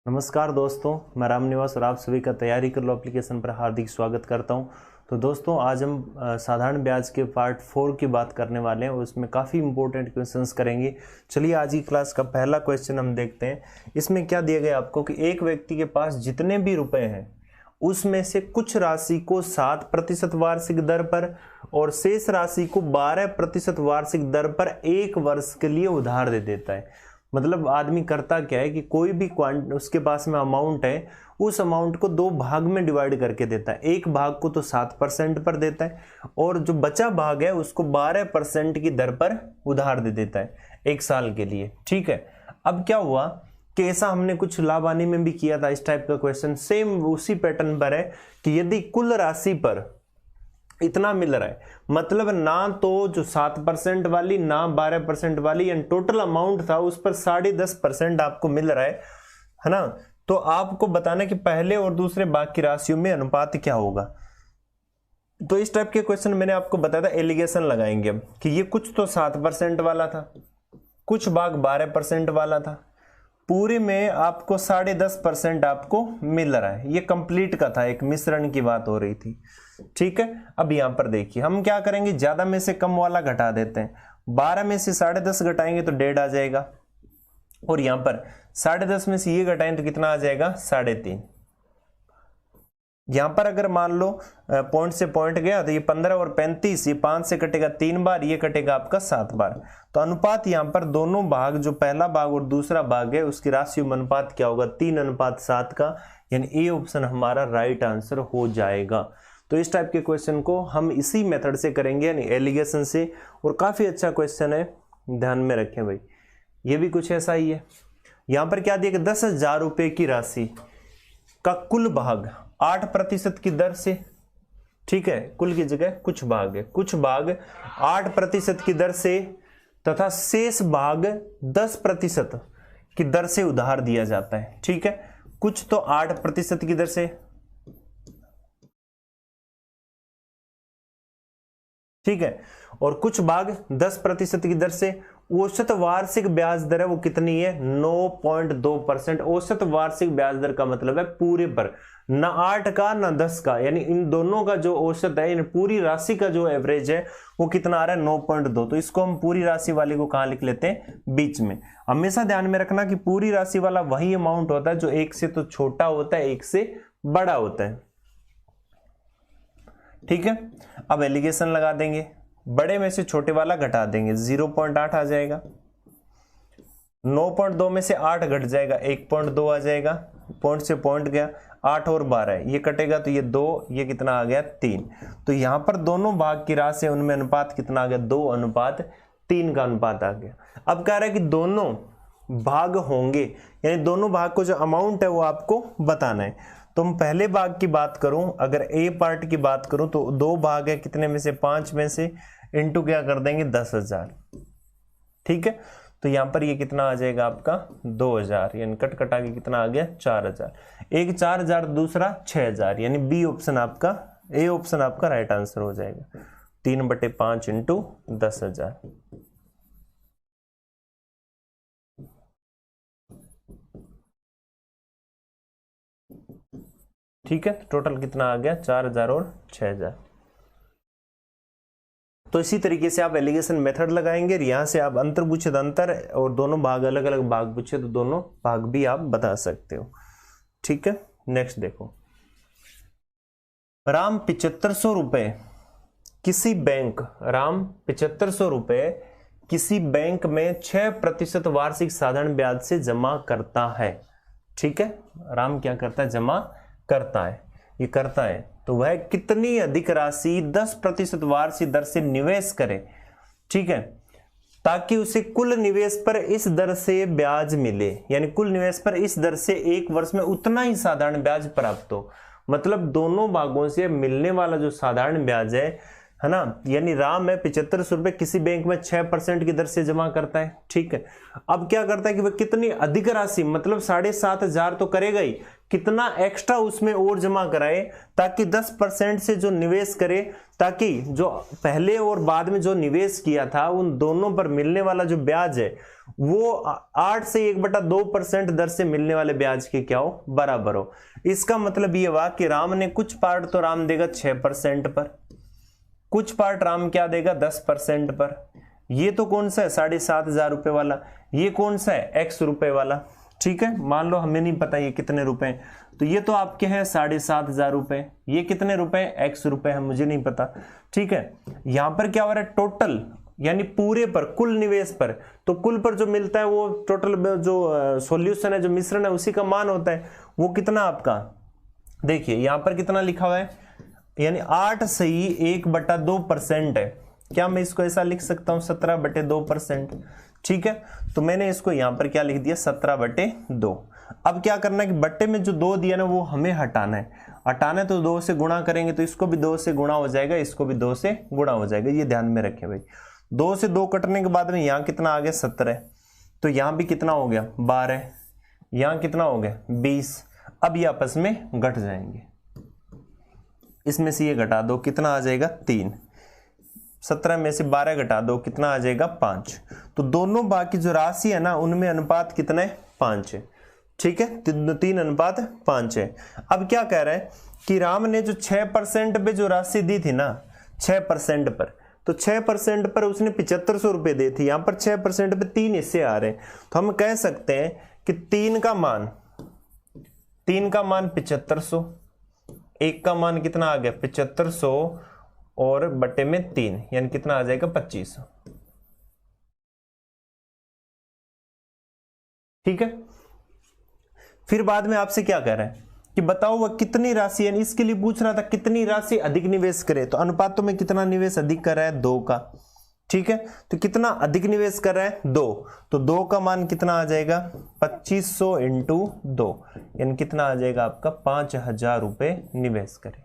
नमस्कार दोस्तों, मैं राम निवास और आप सभी का तैयारी कर लो एप्लीकेशन पर हार्दिक स्वागत करता हूं। तो दोस्तों, आज हम साधारण ब्याज के पार्ट 4 की बात करने वाले हैं और उसमें काफ़ी इंपॉर्टेंट क्वेश्चंस करेंगे। चलिए आज की क्लास का पहला क्वेश्चन हम देखते हैं। इसमें क्या दिया गया आपको कि एक व्यक्ति के पास जितने भी रुपए हैं उसमें से कुछ राशि को 7% वार्षिक दर पर और शेष राशि को 12% वार्षिक दर पर 1 वर्ष के लिए उधार दे देता है। मतलब आदमी करता क्या है कि कोई भी उसके पास में अमाउंट है, उस अमाउंट को 2 भाग में डिवाइड करके देता है। एक भाग को तो 7% पर देता है और जो बचा भाग है उसको 12% की दर पर उधार दे देता है 1 साल के लिए। ठीक है, अब क्या हुआ कि ऐसा हमने कुछ लाभानी में भी किया था। इस टाइप का क्वेश्चन सेम उसी पैटर्न पर है कि यदि कुल राशि पर इतना मिल रहा है, मतलब ना तो जो 7% वाली ना 12% वाली, एंड टोटल अमाउंट था उस पर 10.5% आपको मिल रहा है ना। तो आपको बताना कि पहले और दूसरे भाग की राशियों में अनुपात क्या होगा। तो इस टाइप के क्वेश्चन मैंने आपको बताया था, एलिगेशन लगाएंगे अब कि ये कुछ तो 7% वाला था, कुछ भाग 12% वाला था, पूरे में आपको 10.5% आपको मिल रहा है। ये कंप्लीट का था, एक मिश्रण की बात हो रही थी। ठीक है, अब यहां पर देखिए हम क्या करेंगे, ज्यादा में से कम वाला घटा देते हैं। 12 में से 10.5 घटाएंगे तो 1.5 आ जाएगा और यहां पर 10.5 में से ये घटाएं तो कितना आ जाएगा, 3.5। यहां पर अगर मान लो पॉइंट से पॉइंट गया तो ये 15 और 35, ये 5 से कटेगा 3 बार, ये कटेगा आपका 7 बार। तो अनुपात यहां पर दोनों भाग, जो पहला भाग और दूसरा भाग है, उसकी राशियों में अनुपात क्या होगा, 3:7 का, यानी ए ऑप्शन हमारा राइट आंसर हो जाएगा। तो इस टाइप के क्वेश्चन को हम इसी मेथड से करेंगे, यानी एलिगेशन से, और काफी अच्छा क्वेश्चन है, ध्यान में रखें भाई। ये भी कुछ ऐसा ही है। यहां पर क्या दिया कि 10,000 रुपए की राशि का कुल भाग 8% की दर से, ठीक है, कुल की जगह कुछ भाग है, कुछ भाग 8% की दर से तथा शेष भाग 10% की दर से उधार दिया जाता है। ठीक है, कुछ तो 8% की दर से, ठीक है, और कुछ भाग 10% की दर से। औसत वार्षिक ब्याज दर है वो कितनी है, 9.2%। औसत वार्षिक ब्याज दर का मतलब है पूरे पर, ना 8 का ना 10 का, यानी इन दोनों का जो औसत है, इन पूरी राशि का जो एवरेज है वो कितना आ रहा है, 9.2। तो इसको हम पूरी राशि वाले को कहां लिख लेते हैं, बीच में। हमेशा ध्यान में रखना कि पूरी राशि वाला वही अमाउंट होता है जो 1 से तो छोटा होता है, 1 से बड़ा होता है। ठीक है, अब एलिगेशन लगा देंगे, बड़े में से छोटे वाला घटा देंगे, 0.8 आ जाएगा। 9.2 में से 8 घट जाएगा, 1.2 आ जाएगा। पॉइंट से पॉइंट गया, 8 और 12 ये कटेगा तो ये 2, ये कितना आ गया, 3। तो यहां पर दोनों भाग की राशि, उनमें अनुपात कितना आ गया, 2:3 का अनुपात आ गया। अब कह रहा है कि दोनों भाग होंगे, यानी दोनों भाग को जो अमाउंट है वो आपको बताना है। तो हम पहले भाग की बात करूं, अगर ए पार्ट की बात करूं तो 2 भाग है, कितने में से, 5 में से, इंटू क्या कर देंगे, 10,000। ठीक है, तो यहां पर ये कितना आ जाएगा आपका, 2,000, यानी कट कटा के कितना आ गया, 4,000। एक 4,000, दूसरा 6,000, यानी बी ऑप्शन आपका, ए ऑप्शन आपका राइट आंसर हो जाएगा। 3/5 इंटू 10,000। ठीक है, टोटल कितना आ गया, 4,000 और 6,000। तो इसी तरीके से आप एलिगेशन मेथड लगाएंगे, यहां से आप अंतर पूछे तो अंतर, और दोनों भाग अलग अलग भाग पूछे तो दोनों भाग भी आप बता सकते हो। ठीक है, नेक्स्ट देखो, राम 7500 रुपए किसी बैंक, राम 7500 रुपए किसी बैंक में 6% वार्षिक साधारण ब्याज से जमा करता है। ठीक है, राम क्या करता है, जमा करता है, ये करता है, तो वह कितनी अधिक राशि 10% वार्षिक दर से निवेश करे, ठीक है, ताकि उसे कुल निवेश पर इस दर से ब्याज मिले, यानी कुल निवेश पर इस दर से 1 वर्ष में उतना ही साधारण ब्याज प्राप्त हो। मतलब दोनों भागों से मिलने वाला जो साधारण ब्याज है ना, यानी राम है 7500 रुपए किसी बैंक में 6% की दर से जमा करता है। ठीक है, अब क्या करता है कि वह कितनी अधिक राशि, मतलब 7,500 तो करेगा ही, कितना एक्स्ट्रा उसमें और जमा कराए, ताकि 10% से जो निवेश करे, ताकि जो पहले और बाद में जो निवेश किया था उन दोनों पर मिलने वाला जो ब्याज है वो 8 से 1/2% दर से मिलने वाले ब्याज के क्या हो, बराबर हो। इसका मतलब ये हुआ कि राम ने कुछ पार्ट तो राम देगा 6% पर, कुछ पार्ट राम क्या देगा 10% पर। ये तो कौन सा है 7,500 रुपए वाला, ये कौन सा है x रुपए वाला। ठीक है, मान लो हमें नहीं पता ये कितने रुपए हैं, तो ये तो आपके हैं 7,500 रुपए, ये कितने रुपए x रुपए है मुझे नहीं पता। ठीक है, यहां पर क्या हो रहा है टोटल, यानी पूरे पर, कुल निवेश पर, तो कुल पर जो मिलता है वो टोटल जो सॉल्यूशन है, जो मिश्रण है, उसी का मान होता है। वो कितना आपका, देखिए यहां पर कितना लिखा हुआ है, यानी 8 से 1/2% है। क्या मैं इसको ऐसा लिख सकता हूं 17/2%। ठीक है, तो मैंने इसको यहां पर क्या लिख दिया 17/2। अब क्या करना है कि बट्टे में जो 2 दिया ना वो हमें हटाना है, तो 2 से गुणा करेंगे तो इसको भी 2 से गुणा हो जाएगा, इसको भी 2 से गुणा हो जाएगा, ये ध्यान में रखें भाई। 2 से 2 कटने के बाद में यहाँ कितना आ गया 17, तो यहाँ भी कितना हो गया 12, यहाँ कितना हो गया 20। अब ये आपस में घट जाएंगे, इसमें से ये घटा दो कितना आ जाएगा 3, 17 में से 12 घटा दो कितना आ जाएगा 5। तो दोनों बाकी जो राशि है ना उनमें अनुपात कितना है 5 है। ठीक है, 3:5 है। अब क्या कह रहा है कि राम ने जो 6% पे जो राशि दी थी ना 6% पर, तो 6% पर उसने 7500 रुपए दी थी, यहां पर 6% पे 3 हिस्से आ रहे हैं, तो हम कह सकते हैं कि 3 का मान 7500, 1 का मान कितना आ गया 7500 और बटे में 3 यानी कितना आ जाएगा 2500। ठीक है, फिर बाद में आपसे क्या कह रहा है कि बताओ वह कितनी राशि, यानी इसके लिए पूछ रहा था कितनी राशि अधिक निवेश करे, तो अनुपातों में कितना निवेश अधिक कर रहा है 2 का। ठीक है, तो कितना अधिक निवेश कर रहा है 2, तो 2 का मान कितना आ जाएगा 2500 × 2 यानी कितना आ जाएगा आपका 5000 रुपए निवेश करे,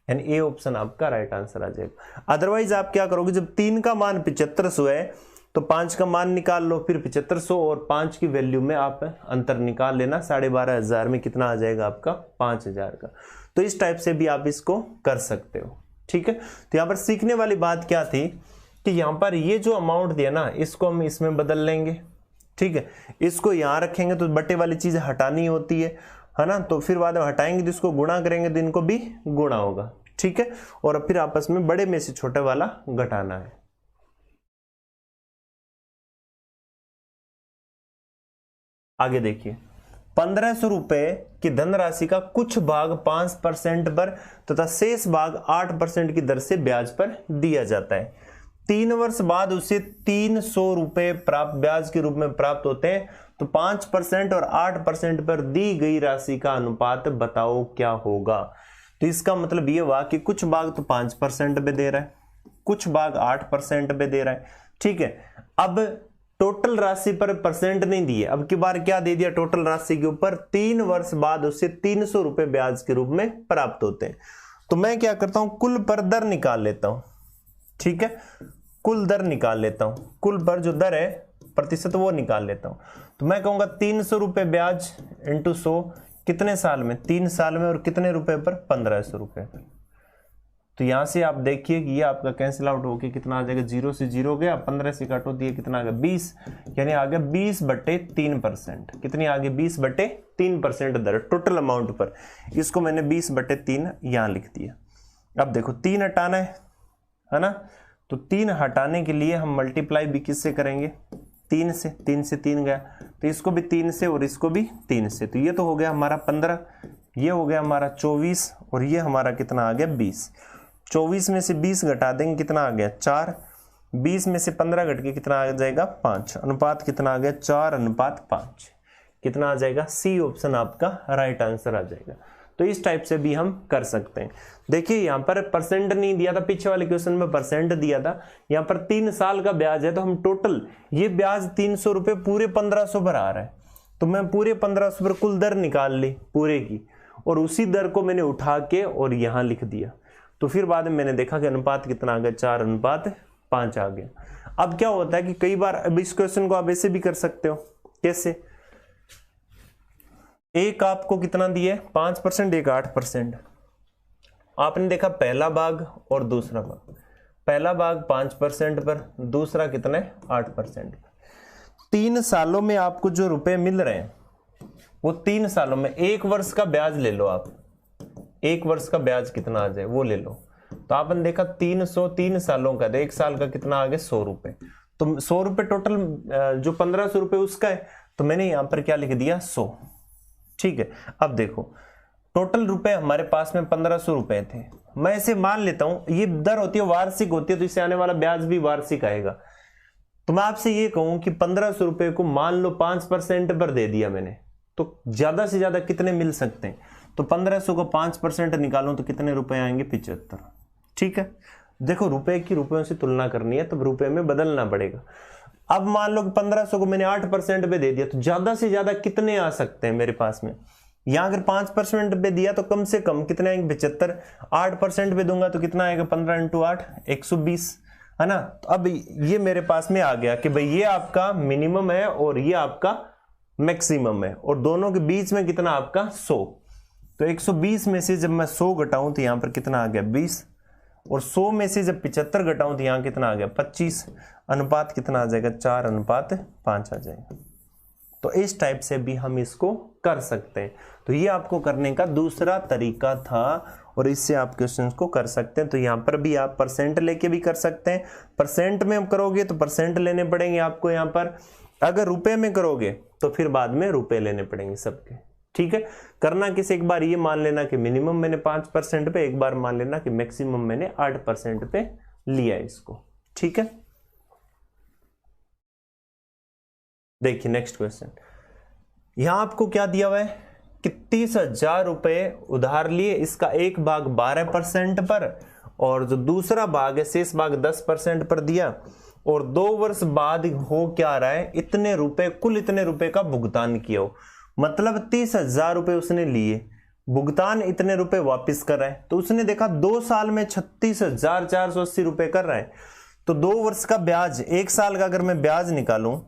यानी ए ऑप्शन आपका राइट आंसर आ जाएगा। अदरवाइज आप क्या करोगे, जब 3 का मान 7500 है तो 5 का मान निकाल लो, फिर 7500 और 5 की वैल्यू में आप अंतर निकाल लेना, 12,500 में कितना आ जाएगा आपका 5000 का। तो इस टाइप से भी आप इसको कर सकते हो। ठीक है, तो यहाँ पर सीखने वाली बात क्या थी कि यहाँ पर ये जो अमाउंट दिया ना इसको हम इसमें बदल लेंगे। ठीक है, इसको यहाँ रखेंगे तो बटे वाली चीजें हटानी होती है ना, तो फिर बाद में हटाएंगे तो इसको गुणा करेंगे तो इनको भी गुणा होगा। ठीक है, और फिर आपस में बड़े में से छोटे वाला घटाना है। आगे देखिए, 1500 रुपए की धनराशि का कुछ भाग 5% पर तथा शेष भाग 8% की दर से ब्याज पर दिया जाता है। 3 वर्ष बाद उसे 300 रुपए प्राप्त ब्याज के रूप में प्राप्त होते हैं, तो 5% और 8% पर दी गई राशि का अनुपात बताओ क्या होगा। तो इसका मतलब ये हुआ कि कुछ भाग तो 5% पे दे रहा है, कुछ भाग 8% पे दे रहा है। ठीक है, अब टोटल राशि पर परसेंट नहीं दिए, अब की बार क्या दे दिया टोटल राशि के ऊपर 3 वर्ष बाद उसे 300 रुपए ब्याज के रूप में प्राप्त होते हैं। तो मैं क्या करता हूं कुल पर दर निकाल लेता हूं। ठीक है, कुल दर निकाल लेता हूं, कुल पर जो दर है प्रतिशत वो निकाल लेता हूं। तो मैं कहूंगा 300 रुपए ब्याज इंटू 100 कितने साल में 3 साल में, और कितने रुपए पर 1500 रुपए पर। तो यहां से आप देखिए कि ये आपका कैंसिल आउट होके कितना आ जाएगा, 0 से 0 गया, 15 से काटो दिए कितना आ गया 20, यानी आ गया 20/3%। कितनी आ गई 20/3% दर टोटल अमाउंट पर। इसको मैंने 20/3 यहां लिख दिया। अब देखो 3 हटाना है ना, तो 3 हटाने के लिए हम मल्टीप्लाई भी किससे करेंगे 3 से, 3 से 3 गया, तो इसको भी 3 से और इसको भी 3 से, तो ये तो हो गया हमारा 15, ये हो गया हमारा 24 और ये हमारा कितना आ गया 20। 24 में से 20 घटा देंगे कितना आ गया 4, 20 में से 15 घट के कितना आ जाएगा 5, अनुपात कितना आ गया 4:5, कितना आ जाएगा सी ऑप्शन आपका राइट आंसर आ जाएगा। तो इस टाइप से भी हम कर सकते हैं। देखिए यहाँ पर परसेंट नहीं दिया था, पीछे वाले क्वेश्चन में परसेंट दिया था, यहाँ पर 3 साल का ब्याज है, तो हम टोटल ये ब्याज 300 रुपए पूरे 1500 पर आ रहा है, तो मैं पूरे 1500 पर कुल दर निकाल ली पूरे की, और उसी दर को मैंने उठा के और यहां लिख दिया। तो फिर बाद में मैंने देखा कि अनुपात कितना आ गया 4:5 आ गया। अब क्या होता है कि कई बार, अब इस क्वेश्चन को आप ऐसे भी कर सकते हो, कैसे, एक आपको कितना दिया 5%, एक 8%। आपने देखा पहला भाग और दूसरा भाग, पहला भाग 5% पर, दूसरा कितना है 8% पर। 3 सालों में आपको जो रुपए मिल रहे हैं वो 3 सालों में, 1 वर्ष का ब्याज ले लो आप, 1 वर्ष का ब्याज कितना आ जाए वो ले लो। तो आपने देखा 300 3 सालों का, तो 1 साल का कितना आ गया 100 रुपए। तो 100 रुपए टोटल, जो 1500 रुपए उसका है, तो मैंने यहां पर क्या लिख दिया 100। ठीक है, अब देखो टोटल रुपए हमारे पास में 1500 रुपए थे। मैं इसे मान लेता हूं, ये दर होती है वार्षिक होती है, तो इससे आने वाला ब्याज भी वार्षिक आएगा। तो मैं आपसे ये कहूं कि 1500 रुपए को मान लो 5% पर दे दिया मैंने, तो ज्यादा से ज्यादा कितने मिल सकते हैं? तो 1500 को 5% निकालो तो कितने रुपए आएंगे? 75। ठीक है, देखो रुपए की रुपयों से तुलना करनी है तो रुपए में बदलना पड़ेगा। अब मान लो कि 1500 को मैंने 8% पे दे दिया, तो ज्यादा से ज्यादा कितने आ सकते हैं मेरे पास में? यहां अगर 5% पे दिया तो कम से कम कितने आएंगे? 75। 8% पे दूंगा तो कितना आएगा? 15 × 8 120, है ना। तो अब ये मेरे पास में आ गया कि भाई ये आपका मिनिमम है और ये आपका मैक्सिमम है, और दोनों के बीच में कितना आपका 100। तो 120 में से जब मैं 100 घटाऊं तो यहां पर कितना आ गया? 20। और 100 में से जब 75 घटाऊं तो यहां कितना आ गया? 25। अनुपात कितना आ जाएगा? 4:5 आ जाएगा। तो इस टाइप से भी हम इसको कर सकते हैं। तो ये आपको करने का दूसरा तरीका था, और इससे आप क्वेश्चंस को कर सकते हैं। तो यहां पर भी आप परसेंट लेके भी कर सकते हैं। परसेंट में हम करोगे तो परसेंट लेने पड़ेंगे आपको यहां पर, अगर रुपए में करोगे तो फिर बाद में रुपए लेने पड़ेंगे सबके। ठीक है, करना किस, एक बार ये मान लेना कि मिनिमम मैंने 5% पे, एक बार मान लेना कि मैक्सिमम मैंने 8% पे लिया इसको। ठीक है, देखिए नेक्स्ट क्वेश्चन। यहां आपको क्या दिया हुआ है कि 30,000 रुपए उधार लिए, इसका एक भाग 12% पर और जो दूसरा भाग है शेष भाग 10% पर दिया, और 2 वर्ष बाद हो क्या रहा है, इतने रुपए, कुल इतने रुपए का भुगतान किया हो। मतलब 30,000 रुपए उसने लिए, भुगतान इतने रुपए वापस कर रहा है। तो उसने देखा 2 साल में 36,480 रुपए कर रहा है, तो 2 वर्ष का ब्याज, 1 साल का अगर मैं ब्याज निकालूं,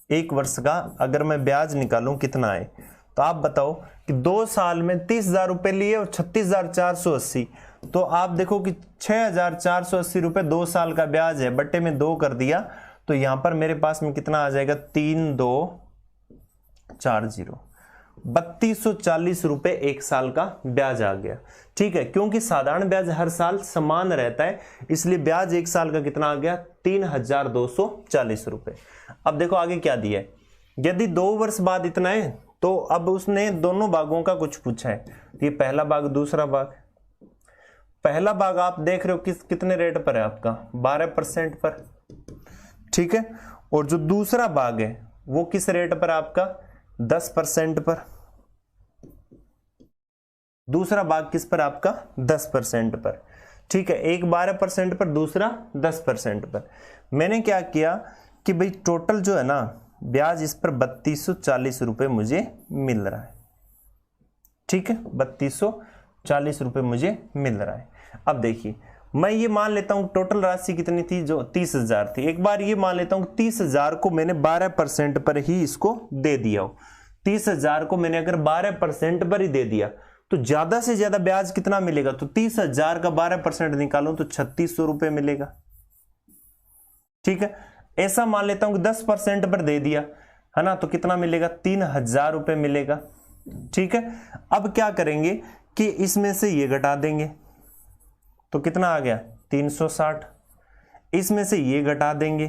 1 वर्ष का अगर मैं ब्याज निकालूं कितना है, तो आप बताओ कि 2 साल में 30,000 रुपए लिए और 36,480, तो आप देखो कि 6,480 रुपए 2 साल का ब्याज है, बट्टे में 2 कर दिया, तो यहां पर मेरे पास में कितना आ जाएगा? 3240, 3240 रुपए 1 साल का ब्याज आ गया। ठीक है, क्योंकि साधारण ब्याज हर साल समान रहता है, इसलिए ब्याज 1 साल का कितना आ गया? 3240 रुपए। अब देखो आगे क्या दिया है, यदि 2 वर्ष बाद इतना है, तो अब उसने दोनों भागों का कुछ पूछा है। ये पहला भाग, दूसरा भाग। पहला भाग आप देख रहे हो कितने रेट पर है आपका? 12% पर। ठीक है, और जो दूसरा भाग है वो किस रेट पर आपका? 10% पर। दूसरा भाग किस पर आपका? 10% पर। ठीक है, एक 12% पर, दूसरा 10% पर। मैंने क्या किया कि भाई टोटल जो है ना ब्याज, इस पर 3240 रुपए मुझे मिल रहा है। ठीक है, 3240 रुपए मुझे मिल रहा है। अब देखिए, मैं ये मान लेता हूं टोटल राशि कितनी थी, जो 30,000 थी। एक बार ये मान लेता हूं 30,000 को मैंने 12% पर ही इसको दे दिया हो। 30,000 को मैंने अगर 12% पर ही दे दिया तो ज्यादा से ज्यादा ब्याज कितना मिलेगा? तो 30,000 का 12% निकालो तो 3600 रुपए मिलेगा। ठीक है, ऐसा मान लेता हूं कि 10% पर दे दिया, है ना, तो कितना मिलेगा? 3,000 रुपए मिलेगा। ठीक है, अब क्या करेंगे कि इसमें से ये घटा देंगे, तो कितना आ गया? 360। इसमें से ये घटा देंगे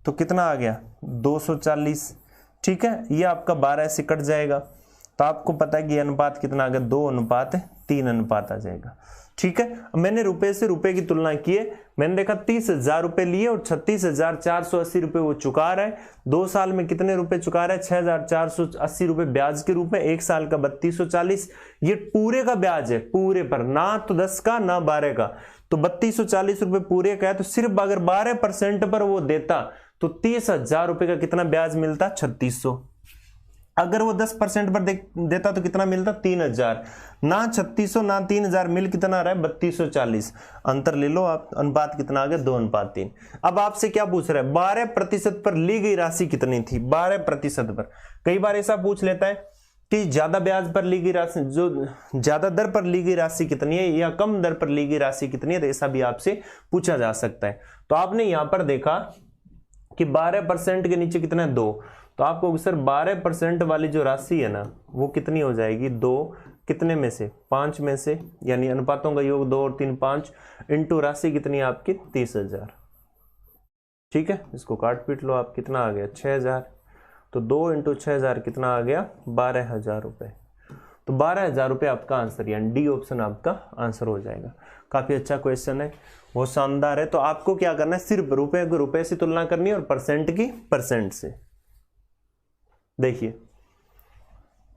तो कितना आ गया? 240। ठीक है, ये आपका 12 से कट जाएगा, तो आपको पता है कि ये अनुपात कितना आ गया? 2:3 अनुपात आ जाएगा। ठीक है, मैंने रुपए से रुपए की तुलना की है, मैंने देखा 30,000 रुपए लिए और 36,480 रुपए वो चुका रहा है। 2 साल में कितने रुपए चुका रहा है? 6,480 रुपए ब्याज के रूप में, 1 साल का 3240। ये पूरे का ब्याज है, पूरे पर, ना तो 10 का ना 12 का। तो 3240 रुपए पूरे का है, तो सिर्फ अगर 12% पर वो देता तो 30,000 रुपए का कितना ब्याज मिलता? 3600। अगर वो 10% पर देता तो कितना मिलता? 3,000। ना 3600 ना 3,000, मिल कितना रहा है? 3240। अंतर ले लो आप, अनुपात कितना आ गया? 2:3। अब आपसे क्या पूछ रहा है? 12% पर ली गई राशि कितनी थी? 12% पर। कई बार ऐसा पूछ लेता है कि ज्यादा ब्याज पर ली गई राशि, जो ज्यादा दर पर ली गई राशि कितनी है या कम दर पर ली गई राशि कितनी है, तो ऐसा भी आपसे पूछा जा सकता है। तो आपने यहां पर देखा कि 12% के नीचे कितना है 2, तो आपको सर 12% वाली जो राशि है ना वो कितनी हो जाएगी 2 कितने में से 5 में से, यानी अनुपातों का योग 2 और 3 5 इंटू राशि कितनी है आपकी 30,000। ठीक है, इसको काट पीट लो आप, कितना आ गया 6,000, तो 2 इंटू 6,000 कितना आ गया 12,000 रुपये। तो 12,000 रुपये आपका आंसर, यानी डी ऑप्शन आपका आंसर हो जाएगा। काफी अच्छा क्वेश्चन है, बहुत शानदार है। तो आपको क्या करना है, सिर्फ रुपए को रुपए से तुलना करनी है और परसेंट की परसेंट से। देखिए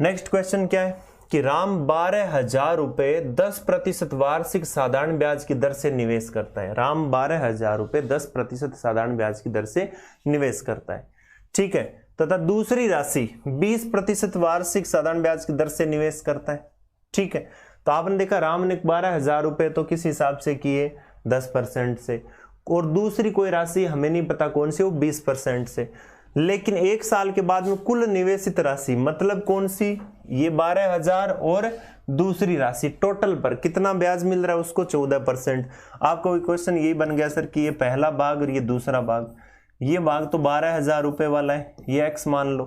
नेक्स्ट क्वेश्चन क्या है कि राम 12,000 रुपये 10% वार्षिक साधारण ब्याज की दर से निवेश करता है। राम 12,000 रुपये 10% साधारण ब्याज की दर से निवेश करता है, ठीक है, तथा दूसरी राशि 20% वार्षिक साधारण ब्याज की दर से निवेश करता है, ठीक है। तो आपने देखा राम ने 12,000 रुपये तो किस हिसाब से किए 10% से, और दूसरी कोई राशि हमें नहीं पता कौन सी, वो 20% से। लेकिन एक साल के बाद में कुल निवेशित राशि मतलब कौन सी, ये 12,000 और दूसरी राशि टोटल पर कितना ब्याज मिल रहा है उसको 14%। आपको क्वेश्चन यही बन गया सर कि ये पहला भाग और ये दूसरा भाग, ये भाग तो 12,000 रुपये वाला है, ये x मान लो,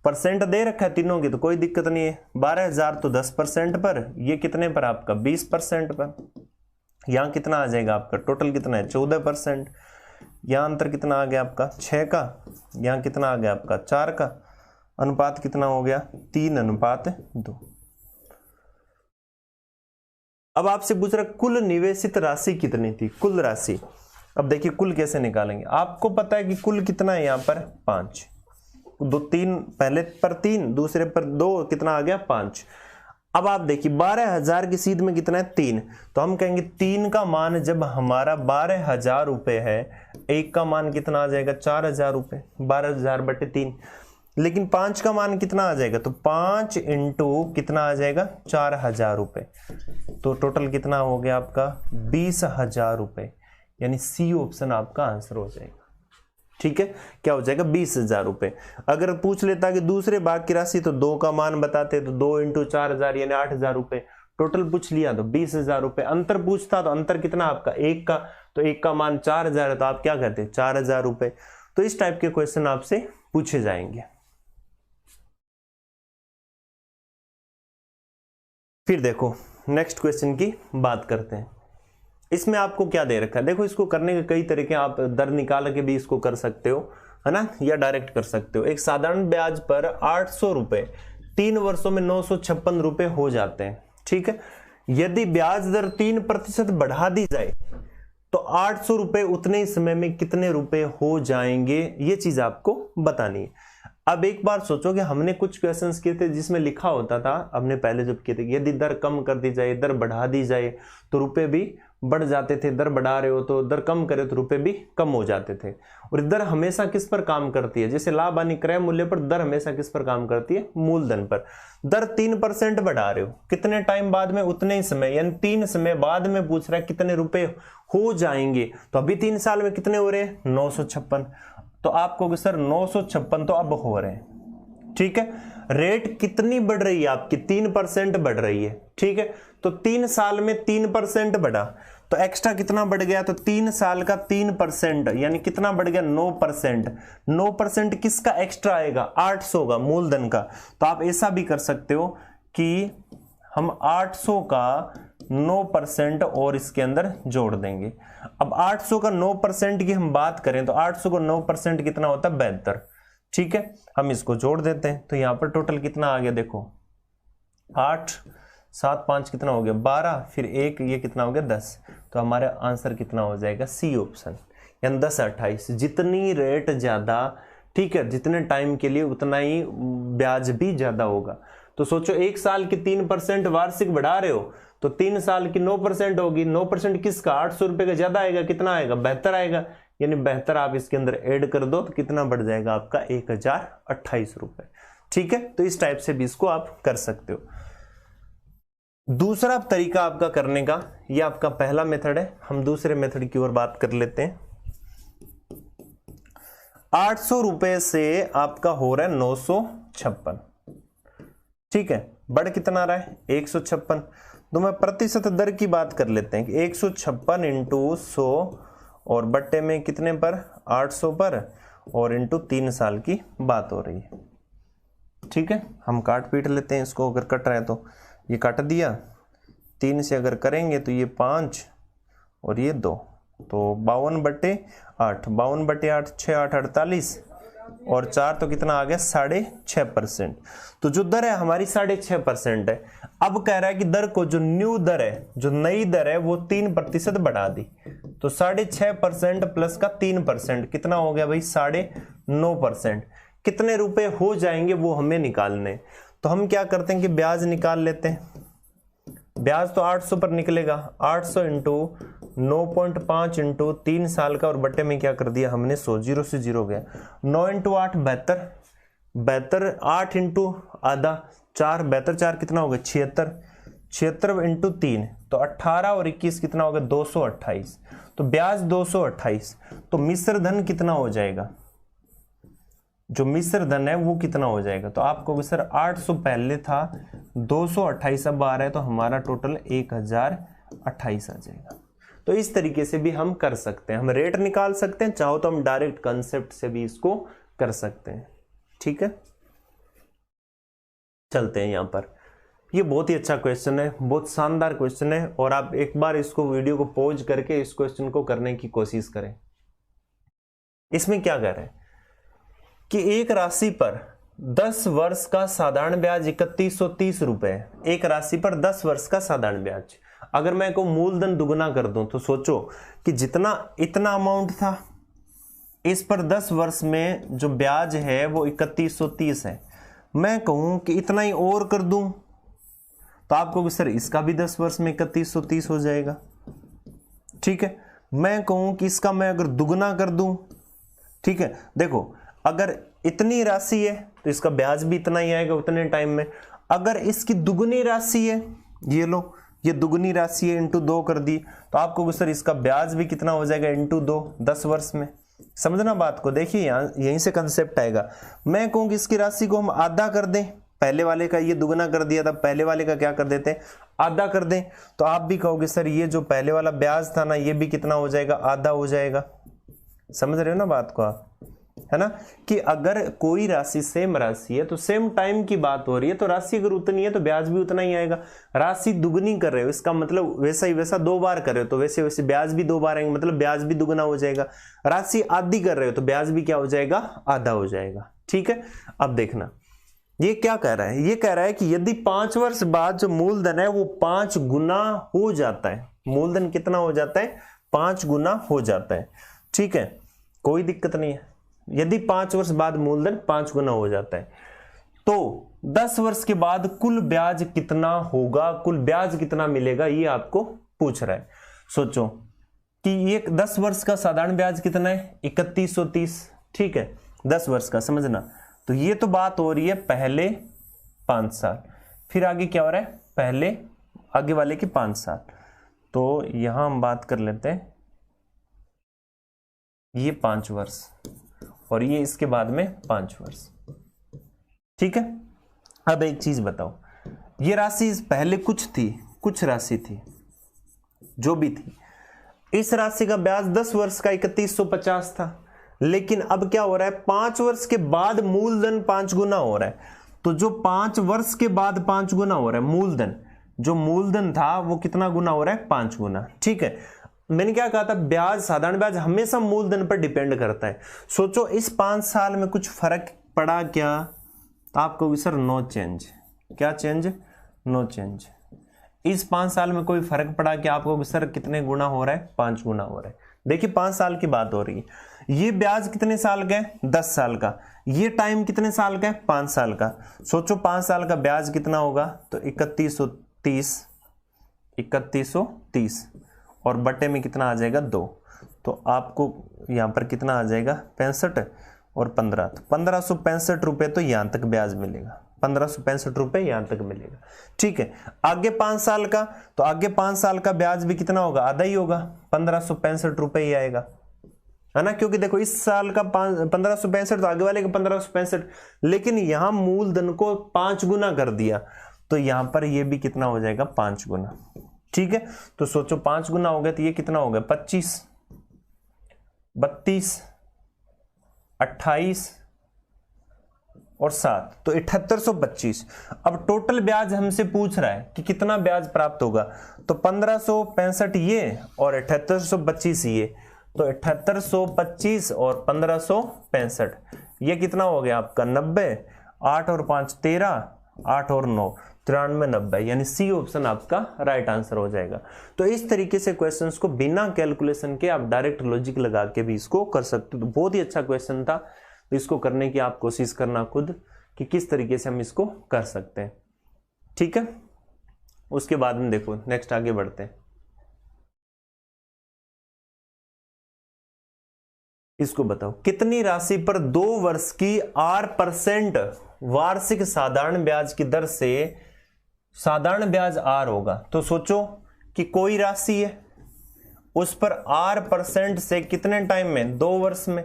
परसेंट दे रखा है तीनों की तो कोई दिक्कत नहीं है। 12,000 तो 10% पर, ये कितने पर आपका 20% पर, यहाँ कितना आ जाएगा आपका टोटल कितना है 14%। यहाँ अंतर कितना आ गया आपका 6 का, यहाँ कितना आ गया आपका 4 का, अनुपात कितना हो गया 3:2। अब आपसे पूछ रहा कुल निवेशित राशि कितनी थी, कुल राशि। अब देखिए कुल कैसे निकालेंगे, आपको पता है कि कुल कितना है यहाँ पर 5, 2 3 पहले पर 3 दूसरे पर 2 कितना आ गया 5। अब आप देखिए 12,000 की सीध में कितना है 3, तो हम कहेंगे 3 का मान जब हमारा 12,000 रुपये है, 1 का मान कितना आ जाएगा 4,000 रुपये, 12,000/3। लेकिन 5 का मान कितना आ जाएगा, तो 5 इंटू कितना आ जाएगा 4,000 रुपये, तो टोटल कितना हो गया आपका 20,000 रुपये, यानी सी ऑप्शन आपका आंसर हो जाएगा। ठीक है, क्या हो जाएगा 20,000 रुपये। अगर पूछ लेता कि दूसरे भाग की राशि तो 2 का मान बताते, तो 2 इंटू 4,000 यानी 8,000 रुपये, टोटल पूछ लिया तो 20,000 रुपये। अंतर पूछता तो अंतर कितना आपका 1 का, तो 1 का मान 4,000 है, तो आप क्या कहते हैं 4,000 रुपये। तो इस टाइप के क्वेश्चन आपसे पूछे जाएंगे। फिर देखो नेक्स्ट क्वेश्चन की बात करते हैं। इसमें आपको क्या दे रखा है, देखो इसको करने के कई तरीके, आप दर निकाल के भी इसको कर सकते हो, है ना, या डायरेक्ट कर सकते हो। एक साधारण ब्याज पर 800 रुपये 3 वर्षों में 956 रुपये हो जाते हैं, ठीक है। यदि ब्याज दर 3% बढ़ा दी जाए तो 800 रुपये उतने ही समय में कितने रुपए हो जाएंगे, ये चीज आपको बतानी है। अब एक बार सोचो कि हमने कुछ क्वेश्चंस किए थे जिसमें लिखा होता था, हमने पहले जब किए थे, यदि दर कम कर दी जाए, दर बढ़ा दी जाए तो रुपए भी बढ़ जाते थे, दर बढ़ा रहे हो तो दर कम करे तो रुपए भी कम हो जाते थे। और दर हमेशा किस पर काम करती है, जैसे लाभ हानि क्रय मूल्य पर दर हमेशा किस पर काम करती है, मूलधन पर। दर 3% बढ़ा रहे हो, कितने टाइम बाद में, उतने ही समय, यानी 3 समय बाद में पूछ रहा है कितने रुपए हो जाएंगे। तो अभी 3 साल में कितने हो रहे हैं 956, तो आप कहोगे सर 956 तो अब हो रहे हैं, ठीक है। रेट कितनी बढ़ रही है आपकी 3% बढ़ रही है, ठीक है। तो 3 साल में 3% बढ़ा तो एक्स्ट्रा कितना बढ़ गया, तो 3 साल का 3% यानी कितना बढ़ गया 9%। 9% किसका एक्स्ट्रा आएगा 800 का, मूलधन का। तो आप ऐसा भी कर सकते हो कि हम 800 का 9% और इसके अंदर जोड़ देंगे। अब 800 का 9% की हम बात करें तो 800 का 9% कितना होता है 72, ठीक है। हम इसको जोड़ देते हैं तो यहां पर टोटल कितना आ गया, देखो 8 7 5 कितना हो गया 12, फिर 1 ये कितना हो गया 10। तो हमारा आंसर कितना हो जाएगा सी ऑप्शन, यानी 10 28। जितनी रेट ज्यादा, ठीक है, जितने टाइम के लिए उतना ही ब्याज भी ज्यादा होगा। तो सोचो 1 साल की 3% वार्षिक बढ़ा रहे हो तो 3 साल की 9% होगी। 9% किसका 800 रुपए का ज्यादा आएगा, कितना आएगा 72 आएगा, यानी 72 आप इसके अंदर ऐड कर दो तो कितना बढ़ जाएगा आपका 1028 रुपए, ठीक है। तो इस टाइप से भी इसको आप कर सकते हो। दूसरा तरीका आपका करने का, ये आपका पहला मेथड है। हम दूसरे मेथड की ओर बात कर लेते हैं। 800 रुपए से आपका हो रहा है 956, ठीक है। बढ़ कितना रहा है 156। तो मैं प्रतिशत दर की बात कर लेते हैं कि 156 इंटू 100 और बट्टे में कितने पर 800 पर, और इंटू 3 साल की बात हो रही है। ठीक है, हम काट पीट लेते हैं इसको, अगर कट रहा है तो ये काट दिया, 3 से अगर करेंगे तो ये 5 और ये 2, तो 52/8, 52/8 6 8 48 और 4 तो कितना आ गया 6.5%। तो जो दर है हमारी 6.5% है। अब कह रहा है कि दर को, जो न्यू दर है, जो नई दर है वो 3% बढ़ा दी, तो 6.5% प्लस का 3% कितना हो गया भाई 9.5%। कितने रुपए हो जाएंगे वो हमें निकालने। तो हम क्या करते हैं कि ब्याज निकाल लेते हैं। ब्याज तो 800 पर निकलेगा, 800 इंटू 9.5 इंटू 3 साल का और बट्टे में क्या कर दिया हमने 100, 0 से 0 गया, 9 इंटू 8 72, 72 8 इंटू आधा 4, 72 4 कितना होगा 76, 76 इंटू 3 तो 18 और 21 कितना होगा 228। तो ब्याज 228। तो मिश्र धन कितना हो जाएगा, जो मिश्र धन है वो कितना हो जाएगा। तो आपको सर 800 पहले था, 228 अब आ रहा है, तो हमारा टोटल 1028 आ जाएगा। तो इस तरीके से भी हम कर सकते हैं, हम रेट निकाल सकते हैं, चाहो तो हम डायरेक्ट कंसेप्ट से भी इसको कर सकते हैं। ठीक है, चलते हैं यहां पर। ये बहुत ही अच्छा क्वेश्चन है, बहुत शानदार क्वेश्चन है, और आप एक बार इसको वीडियो को पॉज करके इस क्वेश्चन को करने की कोशिश करें। इसमें क्या कह रहे हैं कि एक राशि पर 10 वर्ष का साधारण ब्याज 3130 रुपए है। एक राशि पर 10 वर्ष का साधारण ब्याज, अगर मैं को मूलधन दुगना कर दूं तो सोचो कि जितना इतना अमाउंट था, इस पर 10 वर्ष में जो ब्याज है वो 3130 है। मैं कहूं कि इतना ही और कर दूं तो आपको सर इसका भी 10 वर्ष में 3130 हो जाएगा। ठीक है, मैं कहूं कि इसका मैं अगर दुगना कर दूं, ठीक है, देखो अगर इतनी राशि है तो इसका ब्याज भी इतना ही आएगा उतने टाइम में। अगर इसकी दुगनी राशि है, ये लो ये दुगनी राशि है, इंटू 2 कर दी, तो आपको सर इसका ब्याज भी कितना हो जाएगा इंटू 2, 10 वर्ष में। समझना बात को, देखिए यहाँ यहीं से कंसेप्ट आएगा। मैं कहूँ कि इसकी राशि को हम आधा कर दें, पहले वाले का ये दुगना कर दिया था, पहले वाले का क्या कर देते हैं आधा कर दें, तो आप भी कहोगे सर ये जो पहले वाला ब्याज था ना ये भी कितना हो जाएगा आधा हो जाएगा। समझ रहे हो ना बात को आप, है ना, कि अगर कोई राशि सेम राशि है तो सेम टाइम की बात हो रही है, तो राशि अगर उतनी है तो ब्याज भी उतना ही आएगा। राशि दुगनी कर रहे हो इसका मतलब वैसा ही वैसा 2 बार कर रहे हो तो वैसे वैसे ब्याज भी 2 बार आएंगे, मतलब ब्याज भी दुगना हो जाएगा। राशि आधी कर रहे हो तो ब्याज भी क्या हो जाएगा आधा हो जाएगा। ठीक है, अब देखना ये क्या कह रहा है, ये कह रहा है कि यदि 5 वर्ष बाद जो मूलधन है वो 5 गुना हो जाता है, मूलधन कितना हो जाता है 5 गुना हो जाता है। ठीक है, कोई दिक्कत नहीं है, यदि 5 वर्ष बाद मूलधन 5 गुना हो जाता है तो 10 वर्ष के बाद कुल ब्याज कितना होगा, कुल ब्याज कितना मिलेगा, ये आपको पूछ रहा है। सोचो कि ये 10 वर्ष का साधारण ब्याज कितना है 3130। ठीक है, 10 वर्ष का समझना, तो ये तो बात हो रही है पहले 5 साल, फिर आगे क्या हो रहा है पहले आगे वाले के 5 साल। तो यहां हम बात कर लेते हैं ये 5 वर्ष और ये इसके बाद में 5 वर्ष। ठीक है, अब एक चीज बताओ, ये राशि पहले कुछ थी, कुछ राशि थी जो भी थी, इस राशि का ब्याज 10 वर्ष का 3150 था, लेकिन अब क्या हो रहा है 5 वर्ष के बाद मूलधन 5 गुना हो रहा है। तो जो 5 वर्ष के बाद 5 गुना हो रहा है मूलधन, जो मूलधन था वो कितना गुना हो रहा है 5 गुना। ठीक है, मैंने क्या कहा था ब्याज, साधारण ब्याज हमेशा मूलधन पर डिपेंड करता है। सोचो इस 5 साल में कुछ फर्क पड़ा क्या, तो आपको सर नो चेंज। क्या चेंज, नो चेंज। इस 5 साल में कोई फर्क पड़ा क्या, आपको सर कितने गुना हो रहा है 5 गुना हो रहा है। देखिए 5 साल की बात हो रही है, ये ब्याज कितने साल का है 10 साल का, ये टाइम कितने साल का है 5 साल का। सोचो 5 साल का ब्याज कितना होगा, तो 3130 और बटे में कितना आ जाएगा 2, तो आपको यहां पर कितना आ जाएगा 65 और 15, तो 1565 रुपए तो यहां तक ब्याज मिलेगा, 1565 रुपए यहां तक मिलेगा। ठीक है, आगे 5 साल का, तो आगे 5 साल का ब्याज भी कितना होगा आधा ही होगा, 1565 रुपए ही आएगा, है ना, क्योंकि देखो इस साल का 1565 तो आगे वाले का 1565, लेकिन यहां मूलधन को 5 गुना कर दिया तो यहां पर ये भी कितना हो जाएगा 5 गुना। ठीक है, तो सोचो 5 गुना हो गया तो ये कितना हो गया 25, 32, 28 और 7, तो 7825। अब टोटल ब्याज हमसे पूछ रहा है कि कितना ब्याज प्राप्त होगा, तो 1565 ये और 7825 ये, तो 7825 और 1565 ये कितना हो गया आपका 90, 8 और 5 13, 8 और 9 93, 90, यानी सी ऑप्शन आपका राइट आंसर हो जाएगा। तो इस तरीके से क्वेश्चंस को बिना कैलकुलेशन के आप डायरेक्ट लॉजिक लगा के भी इसको कर सकते हो। तो बहुत ही अच्छा क्वेश्चन था, तो इसको करने की आप कोशिश करना खुद कि किस तरीके से हम इसको कर सकते हैं। ठीक है, उसके बाद में देखो नेक्स्ट आगे बढ़ते हैं। इसको बताओ, कितनी राशि पर 2 वर्ष की 8% वार्षिक साधारण ब्याज की दर से साधारण ब्याज आर होगा। तो सोचो कि कोई राशि है, उस पर 8% से कितने टाइम में, 2 वर्ष में।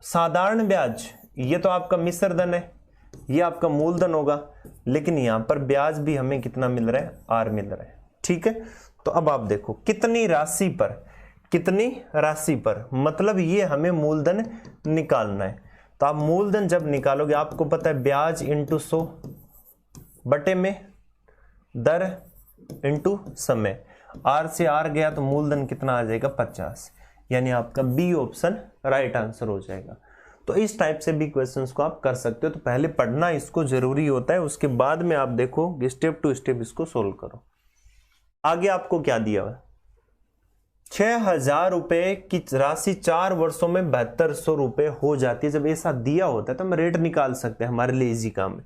साधारण ब्याज ये तो आपका मिश्र धन है, ये आपका मूलधन होगा, लेकिन यहां पर ब्याज भी हमें कितना मिल रहा है, आर मिल रहा है। ठीक है, तो अब आप देखो कितनी राशि पर, कितनी राशि पर मतलब ये हमें मूलधन निकालना है। तो आप मूलधन जब निकालोगे, आपको पता है ब्याज इंटू 100 बटे में दर इंटू समय, आर से आर गया तो मूलधन कितना आ जाएगा 50, यानी आपका बी ऑप्शन राइट आंसर हो जाएगा। तो इस टाइप से भी क्वेश्चंस को आप कर सकते हो। तो पहले पढ़ना इसको जरूरी होता है, उसके बाद में आप देखो स्टेप टू स्टेप इसको सोल्व करो। आगे आपको क्या दिया हुआ, 6000 रुपए की राशि 4 वर्षों में 7200 रुपए हो जाती है। जब ऐसा दिया होता है तो हम रेट निकाल सकते हैं, हमारे लिए इजी काम है।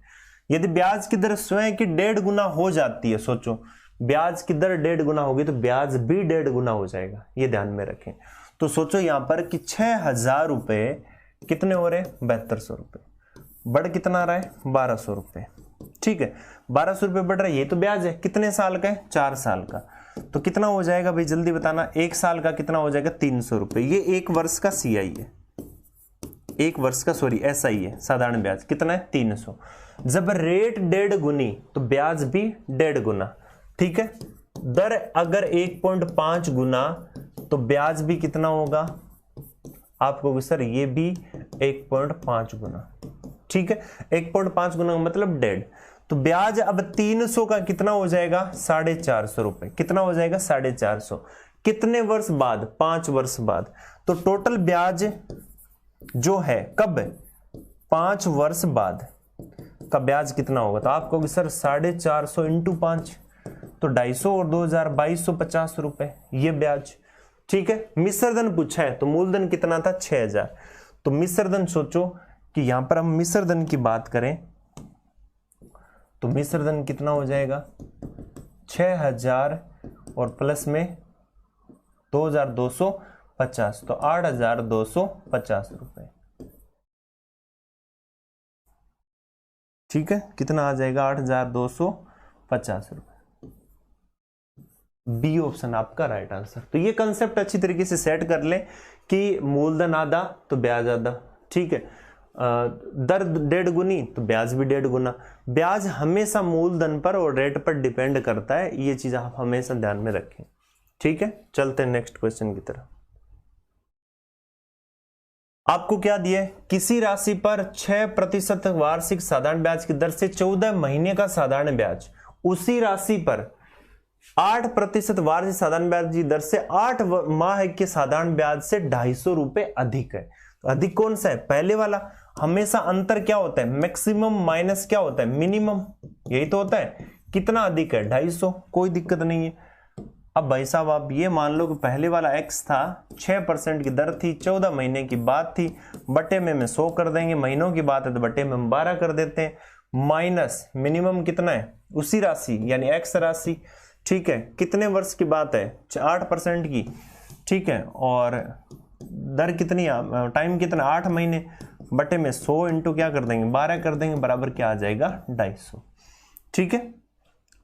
यदि ब्याज की दर स्वयं की 1.5 गुना हो जाती है, सोचो ब्याज की दर 1.5 गुना होगी तो ब्याज भी 1.5 गुना हो जाएगा, ये ध्यान में रखें। तो सोचो यहां पर कि 6000 रुपए कितने हो रहे हैं, 7200 रुपए, बढ़ कितना रहा है 1200 रुपए। ठीक है, 1200 रुपए बढ़ रहा है, ये तो ब्याज है, कितने साल का है, 4 साल का। तो कितना हो जाएगा भाई जल्दी बताना, 1 साल का कितना हो जाएगा 300 रुपए। ये 1 वर्ष का सीआई है, 1 वर्ष का सॉरी एसआई है, साधारण ब्याज कितना है 300। जब रेट 1.5 गुनी तो ब्याज भी 1.5 गुना। ठीक है, दर अगर 1.5 गुना तो ब्याज भी कितना होगा, आपको सर ये भी 1.5 गुना। ठीक है, 1.5 गुना मतलब 1.5, तो ब्याज अब 300 का कितना हो जाएगा 450 रुपए, कितना हो जाएगा 450। कितने वर्ष बाद, 5 वर्ष बाद। तो टोटल ब्याज जो है कब, 5 वर्ष बाद का ब्याज कितना होगा, तो आप कहोगे सर 450 इंटू 5 तो 250 और 2000 2250 रुपए ये ब्याज। ठीक है, मिश्रधन पूछा है तो मूलधन कितना था 6000, तो मिश्रधन सोचो कि यहां पर हम मिश्रधन की बात करें तो मिश्रधन कितना हो जाएगा 6000 और प्लस में 2250 तो 8250 रुपए। ठीक है, कितना आ जाएगा 8250 रुपए। बी ऑप्शन आपका राइट आंसर। तो ये कंसेप्ट अच्छी तरीके से सेट कर ले कि मूलधन आधा तो ब्याज आधा। ठीक है, दर 1.5 गुनी तो ब्याज भी 1.5 गुना। ब्याज हमेशा मूलधन पर और रेट पर डिपेंड करता है, ये चीज आप हमेशा ध्यान में रखें। ठीक है, चलते हैं नेक्स्ट क्वेश्चन की तरफ। आपको क्या दिया है, किसी राशि पर 6% वार्षिक साधारण ब्याज की दर से 14 महीने का साधारण ब्याज, उसी राशि पर 8% वार्षिक साधारण ब्याज की दर से 8 माह के साधारण ब्याज से 250 रुपए अधिक है। तो अधिक कौन सा है, पहले वाला। हमेशा अंतर क्या होता है, मैक्सिमम माइनस क्या होता है, मिनिमम, यही तो होता है। कितना अधिक है 250, कोई दिक्कत नहीं है। अब भाई साहब आप ये मान लो कि पहले वाला x था, 6% की दर थी, 14 महीने की बात थी, बटे में 100 कर देंगे, महीनों की बात है तो बटे में 12 कर देते हैं, माइनस मिनिमम कितना है उसी राशि यानी x राशि। ठीक है, कितने वर्ष की बात है 8% की। ठीक है, और दर कितनी, टाइम कितना 8 महीने, बटे में 100 इंटू क्या कर देंगे 12 कर देंगे, बराबर क्या आ जाएगा 250। ठीक है,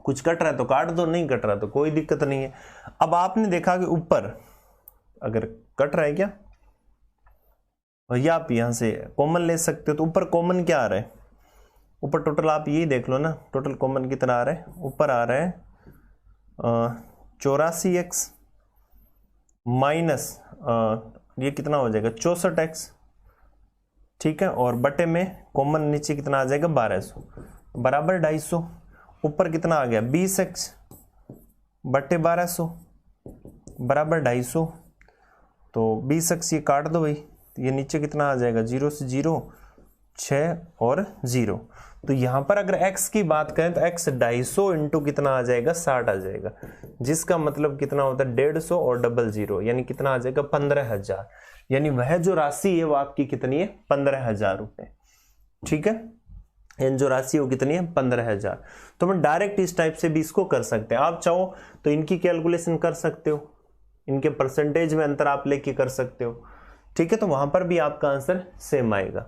कुछ कट रहा है तो काट दो, नहीं कट रहा तो कोई दिक्कत नहीं है। अब आपने देखा कि ऊपर अगर कट रहा है क्या, या आप यहां से कॉमन ले सकते हो, तो ऊपर कॉमन क्या आ रहा है, ऊपर टोटल आप यही देख लो ना, टोटल कॉमन कितना आ रहा है, ऊपर आ रहा है 84x माइनस ये कितना हो जाएगा 64x ठीक है, और बटे में कॉमन नीचे कितना आ जाएगा 1200 बराबर 250, ऊपर कितना आ गया 20x बटे 1200 बराबर 250, तो 20x ये काट दो भाई, ये नीचे कितना आ जाएगा 0 से 0 6 और 0। तो यहाँ पर अगर x की बात करें तो x 250 इंटू कितना आ जाएगा 60 आ जाएगा, जिसका मतलब कितना होता है 150 और डबल 0 यानी कितना आ जाएगा 15,000, यानी वह जो राशि है वो आपकी कितनी है 15,000 रुपये। ठीक है, यानी जो राशि वो कितनी है 15,000। तो हम डायरेक्ट इस टाइप से भी इसको कर सकते हैं, आप चाहो तो इनकी कैलकुलेशन कर सकते हो, इनके परसेंटेज में अंतर आप लेके कर सकते हो। ठीक है, तो वहां पर भी आपका आंसर सेम आएगा।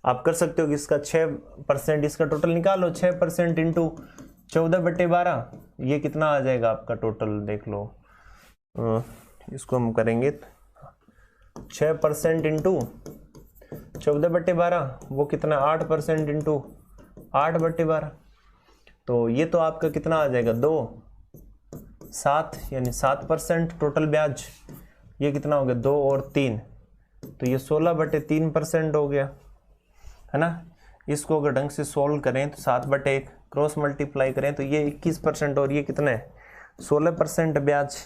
आप कर सकते हो कि इसका 6% इसका टोटल निकालो, 6% इंटू 14/12 ये कितना आ जाएगा आपका टोटल, देख लो इसको हम करेंगे 6% इंटू 14/12 वो कितना 8% इंटू 8/12, तो ये तो आपका कितना आ जाएगा 2 7 यानी 7% टोटल ब्याज। ये कितना हो गया 2 और 3, तो ये 16/3% हो गया है ना। इसको अगर ढंग से सोल्व करें तो 7/1 क्रॉस मल्टीप्लाई करें तो ये 21% और ये कितना है 16% ब्याज।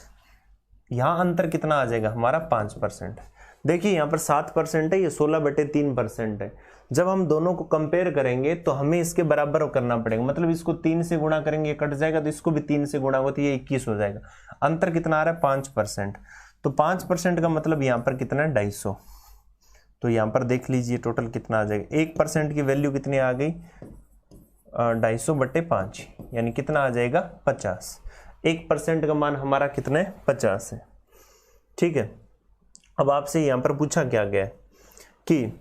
यहाँ अंतर कितना आ जाएगा हमारा 5%। देखिए यहाँ पर 7% है, ये 16/3% है। जब हम दोनों को कंपेयर करेंगे तो हमें इसके बराबर करना पड़ेगा, मतलब इसको 3 से गुणा करेंगे ये कट जाएगा, तो इसको भी 3 से गुणा होगा तो ये 21 हो जाएगा। अंतर कितना आ रहा है 5%, तो 5% का मतलब यहाँ पर कितना है 250। तो यहाँ पर देख लीजिए टोटल कितना आ जाएगा, 1% की वैल्यू कितनी आ गई 250/5 यानी कितना आ जाएगा 50। 1% का मान हमारा कितना है 50 है। ठीक है, अब आपसे यहाँ पर पूछा क्या गया है कि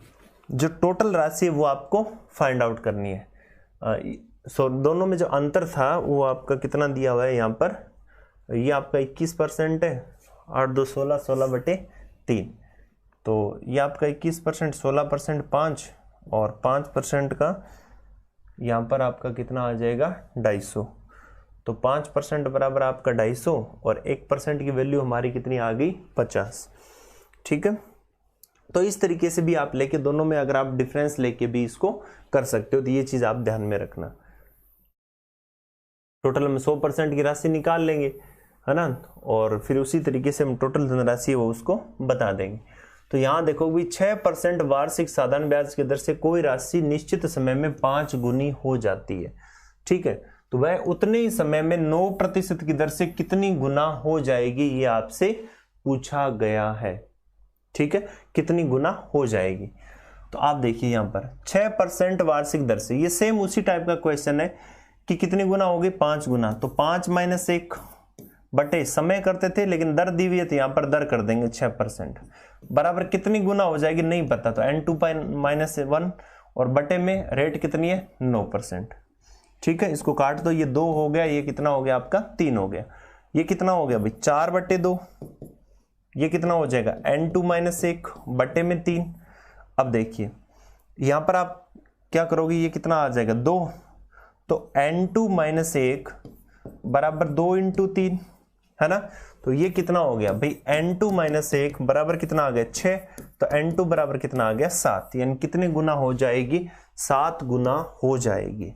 जो टोटल राशि है वो आपको फाइंड आउट करनी है। सो दोनों में जो अंतर था वो आपका कितना दिया हुआ है यहाँ पर, ये आपका 21% है, 8 2 16 16/3, तो ये आपका 21%, 16% 5 और 5% का यहाँ पर आपका कितना आ जाएगा 250। तो 5% बराबर आपका 250 और 1% की वैल्यू हमारी कितनी आ गई 50। ठीक है, तो इस तरीके से भी आप लेके दोनों में अगर आप डिफरेंस लेके भी इसको कर सकते हो, तो ये चीज आप ध्यान में रखना। टोटल हम 100% की राशि निकाल लेंगे है ना, और फिर उसी तरीके से हम टोटल धनराशि है वो उसको बता देंगे। तो यहाँ देखो भी 6% वार्षिक साधारण ब्याज की दर से कोई राशि निश्चित समय में 5 गुनी हो जाती है। ठीक है, तो वह उतने ही समय में 9% की दर से कितनी गुना हो जाएगी, ये आपसे पूछा गया है। ठीक है, कितनी गुना हो जाएगी। तो आप देखिए यहाँ पर 6% वार्षिक दर से, ये सेम उसी टाइप का क्वेश्चन है कि कितनी गुना होगी 5 गुना, तो 5 - 1 बटे समय करते थे लेकिन दर दी हुई है तो यहाँ पर दर कर देंगे 6% बराबर कितनी गुना हो जाएगी नहीं पता, तो n2 - 1 और बटे में रेट कितनी है 9%। ठीक है, इसको काट दो, ये 2 हो गया, ये कितना हो गया आपका 3 हो गया, ये कितना हो गया भाई 4/2, ये कितना हो जाएगा n2 - 1 बटे में 3। अब देखिए यहां पर आप क्या करोगे, ये कितना आ जाएगा 2, तो n2 - 1 बराबर 2 × 3 है ना, तो ये कितना हो गया भाई n2 - 1 बराबर कितना आ गया 6, तो n2 बराबर कितना आ गया 7, यानी कितनी गुना हो जाएगी 7 गुना हो जाएगी।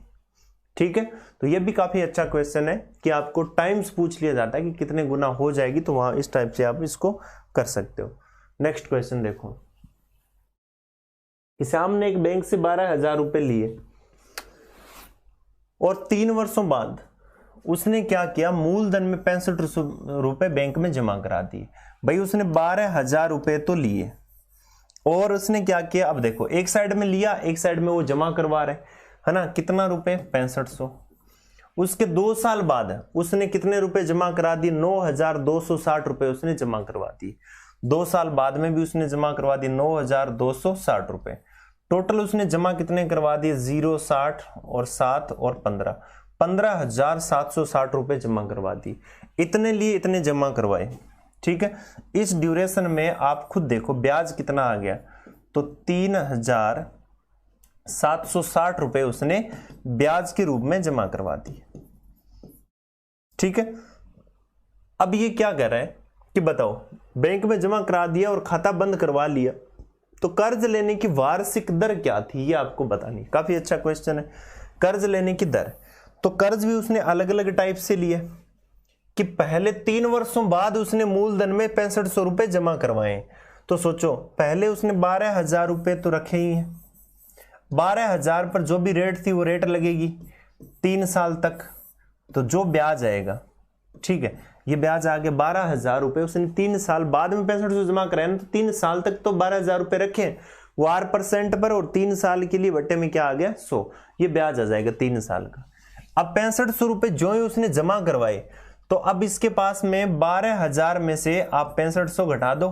ठीक है, तो ये भी काफी अच्छा क्वेश्चन है कि आपको टाइम्स पूछ लिया जाता है कि कितने गुना हो जाएगी, तो वहां इस टाइप से आप इसको कर सकते हो। नेक्स्ट क्वेश्चन देखो, श्याम ने एक बैंक से 12,000 रुपए लिए और 3 वर्षों बाद उसने क्या किया, मूलधन में 65 रुपए बैंक में जमा करा दिए। भाई उसने 12,000 रुपए तो लिए और उसने क्या किया, अब देखो एक साइड में लिया, एक साइड में वो जमा करवा रहे है ना, कितना रुपए 6500। उसके 2 साल बाद उसने कितने रुपए जमा करा दिए 9,260 रुपए उसने जमा करवा दिए। 2 साल बाद में भी उसने जमा करवा दिए 9,260 रुपए। टोटल उसने जमा कितने करवा दिए 0 60 और 7 और 15,760 रुपए जमा करवा दिए। इतने लिए इतने जमा करवाए। ठीक है, इस ड्यूरेशन में आप खुद देखो ब्याज कितना आ गया, तो 3,760 रुपए उसने ब्याज के रूप में जमा करवा दिए। ठीक है, अब ये क्या कह रहा है कि बताओ बैंक में जमा करा दिया और खाता बंद करवा लिया, तो कर्ज लेने की वार्षिक दर क्या थी ये आपको बतानी। काफी अच्छा क्वेश्चन है, कर्ज लेने की दर। तो कर्ज भी उसने अलग अलग टाइप से लिए कि पहले 3 वर्षों बाद उसने मूलधन में 6500 रुपए जमा करवाए। तो सोचो, पहले उसने 12,000 रुपए तो रखे ही हैं, 12,000 पर जो भी रेट थी वो रेट लगेगी 3 साल तक, तो जो ब्याज आएगा, ठीक है, ये ब्याज आ गया 12,000 रुपए, उसने 3 साल बाद में 6500 जमा कराया ना, तो 3 साल तक तो 12,000 रुपए रखे वो 8% पर, और 3 साल के लिए बट्टे में क्या आ गया 100, ये ब्याज आ जाएगा 3 साल का। अब 6500 रुपए जो ही उसने जमा करवाए, तो अब इसके पास में 12,000 में से आप 6500 घटा दो,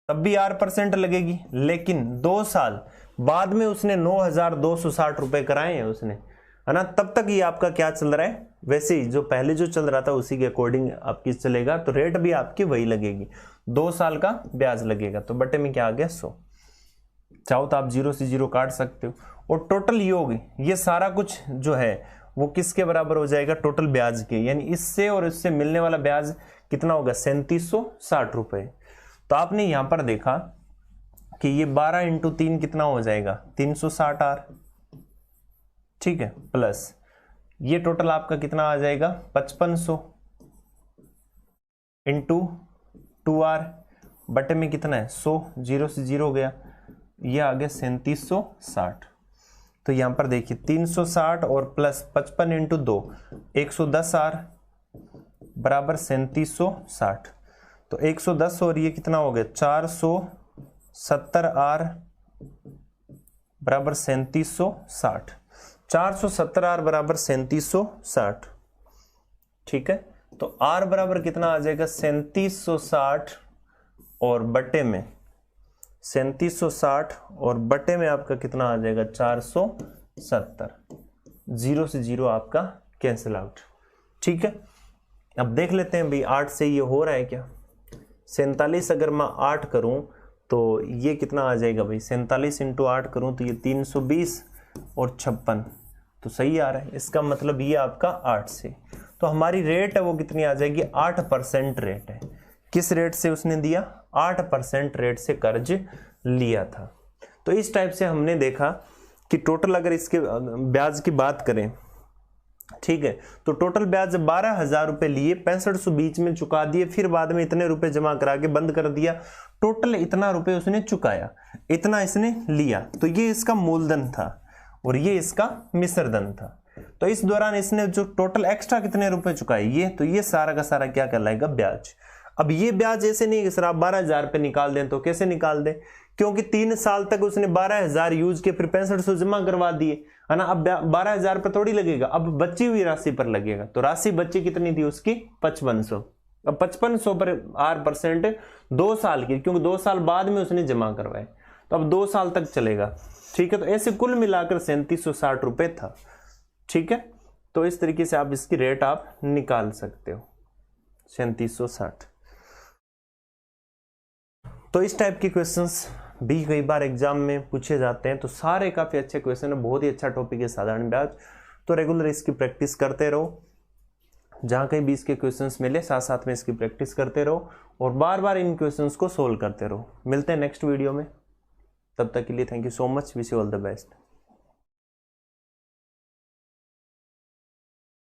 तब भी 8% लगेगी। लेकिन 2 साल बाद में उसने 9,260 रुपए कराए हैं उसने, है ना, तब तक ये आपका क्या चल रहा है, वैसे ही जो पहले जो चल रहा था उसी के अकॉर्डिंग आपकी चलेगा, तो रेट भी आपकी वही लगेगी, 2 साल का ब्याज लगेगा। तो बटे में क्या आ गया 100। चाहो तो आप 0 से 0 काट सकते हो, और टोटल योग ये सारा कुछ जो है वो किसके बराबर हो जाएगा, टोटल ब्याज के, यानी इससे और इससे मिलने वाला ब्याज कितना होगा 3760 रुपए। तो आपने यहां पर देखा कि ये 12 × 3 कितना हो जाएगा 360 आर, ठीक है, प्लस ये टोटल आपका कितना आ जाएगा 5500 × 2r, बटे में कितना है 100, 0 से 0 हो गया, ये आ गया 3760। तो यहां पर देखिए 360 और प्लस 55 × 2 110 आर बराबर 3760। तो 110 और ये कितना हो गया 470 आर बराबर 3760, 470 आर बराबर 3760, ठीक है। तो आर बराबर कितना आ जाएगा 3760 और बटे में 3760 और बटे में आपका कितना आ जाएगा 470, 0 से 0 आपका कैंसिल आउट, ठीक है। अब देख लेते हैं भाई 8 से ये हो रहा है क्या, 47 अगर मैं 8 करूं तो ये कितना आ जाएगा भाई 47 × 8 करूं तो ये 320 और 56, तो सही आ रहा है। इसका मतलब ये आपका 8 से, तो हमारी रेट है वो कितनी आ जाएगी 8% रेट है। किस रेट से उसने दिया 8% रेट से कर्ज लिया था। तो इस टाइप से हमने देखा कि टोटल अगर इसके ब्याज की बात करें, ठीक है, तो टोटल ब्याज 12,000 रुपए लिए, 6500 बीच में चुका दिए, फिर बाद में इतने रुपए जमा करा के बंद कर दिया, टोटल इतना रुपए उसने चुकाया, इतना इसने लिया, तो ये इसका मूलधन था और ये इसका मिश्रधन था। तो इस दौरान इसने जो टोटल एक्स्ट्रा कितने रुपए चुकाए ये, तो ये सारा का सारा क्या कहलाएगा ब्याज। अब ये ब्याज ऐसे नहीं कि सर आप 12,000 रुपए निकाल दें, तो कैसे निकाल दें, क्योंकि 3 साल तक उसने 12,000 यूज के फिर 6500 जमा करवा दिए, है ना। अब 12,000 पर थोड़ी लगेगा, अब बची हुई राशि पर लगेगा। तो राशि बची कितनी थी उसकी 5500। अब 5500 पर 8% 2 साल की, क्योंकि 2 साल बाद में उसने जमा करवाए, तो अब 2 साल तक चलेगा, ठीक है। तो ऐसे कुल मिलाकर 3760 रुपए था, ठीक है। तो इस तरीके से आप इसकी रेट आप निकाल सकते हो 3760। तो इस टाइप के क्वेश्चंस भी कई बार एग्जाम में पूछे जाते हैं, तो सारे काफी अच्छे क्वेश्चन है, बहुत ही अच्छा टॉपिक है साधारण ब्याज। तो रेगुलर इसकी प्रैक्टिस करते रहो, जहां कहीं भी इसके क्वेश्चंस मिले साथ साथ में इसकी प्रैक्टिस करते रहो और बार बार इन क्वेश्चंस को सोल्व करते रहो। मिलते हैं नेक्स्ट वीडियो में, तब तक के लिए thank you so much, wish you all the best.